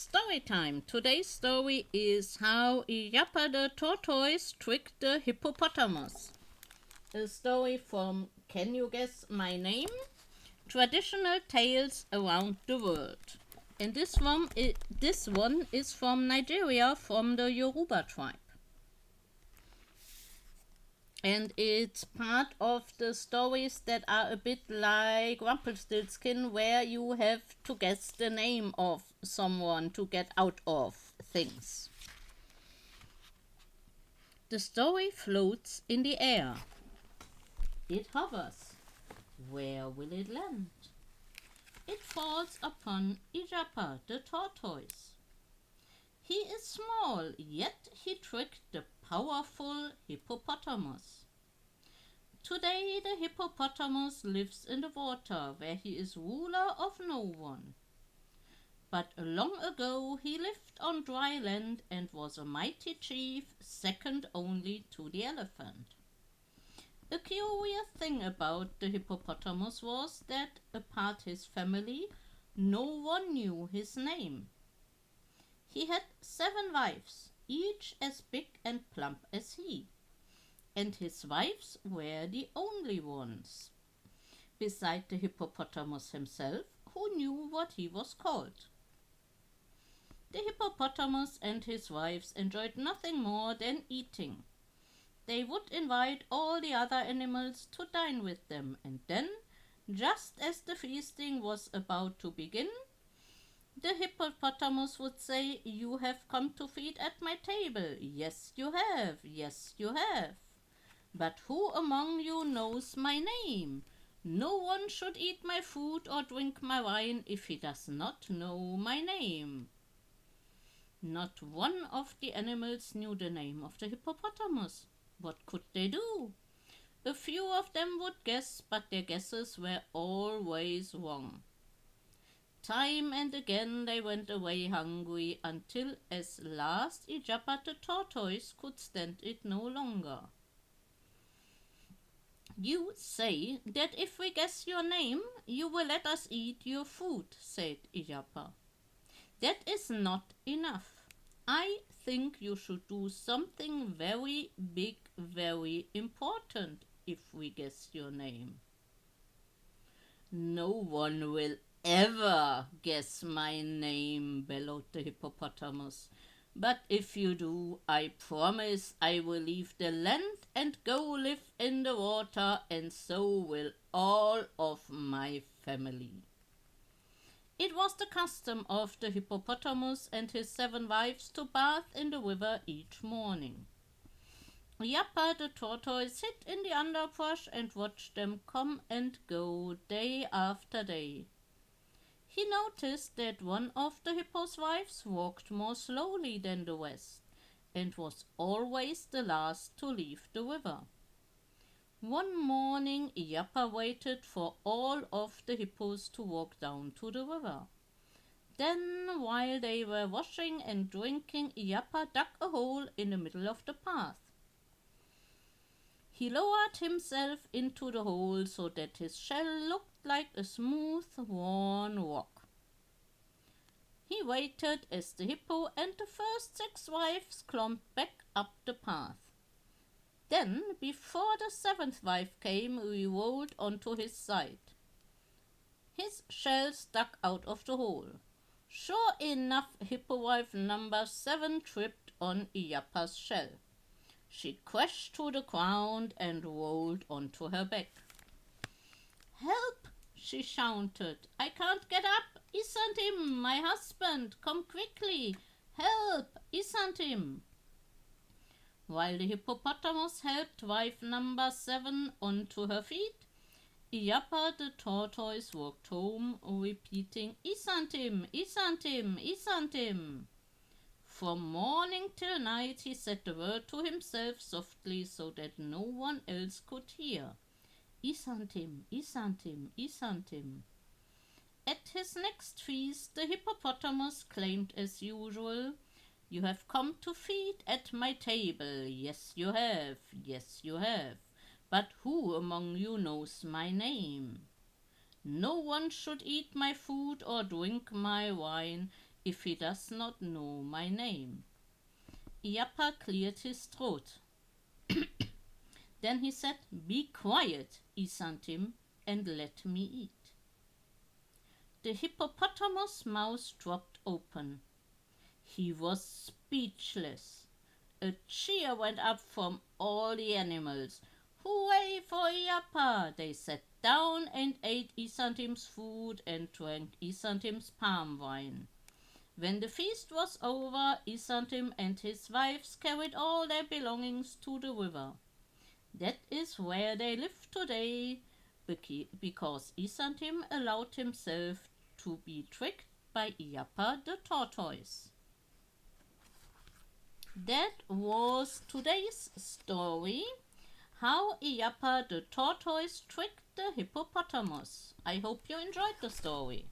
Story time. Today's story is how Ijapa the Tortoise tricked the hippopotamus. A story from Can You Guess My Name? Traditional Tales Around the World. And this one is from Nigeria, from the Yoruba tribe. And it's part of the stories that are a bit like Rumpelstiltskin, where you have to guess the name of someone to get out of things. The story floats in the air. It hovers. Where will it land? It falls upon Ijapa the Tortoise. He is small, yet he tricked the powerful hippopotamus. Today the hippopotamus lives in the water, where he is ruler of no one. But long ago he lived on dry land and was a mighty chief, second only to the elephant. A curious thing about the hippopotamus was that, apart his family, no one knew his name. He had 7 wives, each as big and plump as he, and his wives were the only ones, beside the hippopotamus himself, who knew what he was called. The hippopotamus and his wives enjoyed nothing more than eating. They would invite all the other animals to dine with them, and then, just as the feasting was about to begin, the hippopotamus would say, "You have come to feed at my table. Yes, you have. Yes, you have. But who among you knows my name? No one should eat my food or drink my wine if he does not know my name." Not one of the animals knew the name of the hippopotamus. What could they do? A few of them would guess, but their guesses were always wrong. Time and again they went away hungry, until at last Ijapa the Tortoise could stand it no longer. "You say that if we guess your name, you will let us eat your food," said Ijapa. "That is not enough. I think you should do something very big, very important, if we guess your name." "No one will ever guess my name," bellowed the hippopotamus. "But if you do, I promise I will leave the land and go live in the water, and so will all of my family." It was the custom of the hippopotamus and his 7 wives to bath in the river each morning. Ijapa the tortoise sat in the underbrush and watched them come and go day after day. He noticed that one of the hippo's wives walked more slowly than the rest, and was always the last to leave the river. One morning Ijapa waited for all of the hippos to walk down to the river. Then, while they were washing and drinking, Ijapa dug a hole in the middle of the path. He lowered himself into the hole so that his shell looked like a smooth, worn rock. He waited as the hippo and the first 6 wives climbed back up the path. Then, before the 7th wife came, he rolled onto his side. His shell stuck out of the hole. Sure enough, hippo wife number 7 tripped on Ijapa's shell. She crashed to the ground and rolled onto her back. "Help!" she shouted. "I can't get up! Isantim, my husband! Come quickly! Help! Isantim!" While the hippopotamus helped wife number 7 onto her feet, Ijapa the tortoise walked home, repeating, "Isantim, Isantim, Isantim." From morning till night he said the word to himself softly so that no one else could hear. "Isantim, Isantim, Isantim." At his next feast the hippopotamus claimed as usual, "You have come to feed at my table. Yes, you have. Yes, you have. But who among you knows my name? No one should eat my food or drink my wine if he does not know my name. Ijapa cleared his throat. Then he said, "Be quiet, Isantim, and let me eat." The hippopotamus' mouth dropped open. He was speechless. A cheer went up from all the animals. "Hooray for Ijapa!" They sat down and ate Isantim's food and drank Isantim's palm wine. When the feast was over, Isantim and his wives carried all their belongings to the river. That is where they live today, because Isantim allowed himself to be tricked by Ijapa the Tortoise. That was today's story, how Ijapa the Tortoise tricked the hippopotamus. I hope you enjoyed the story.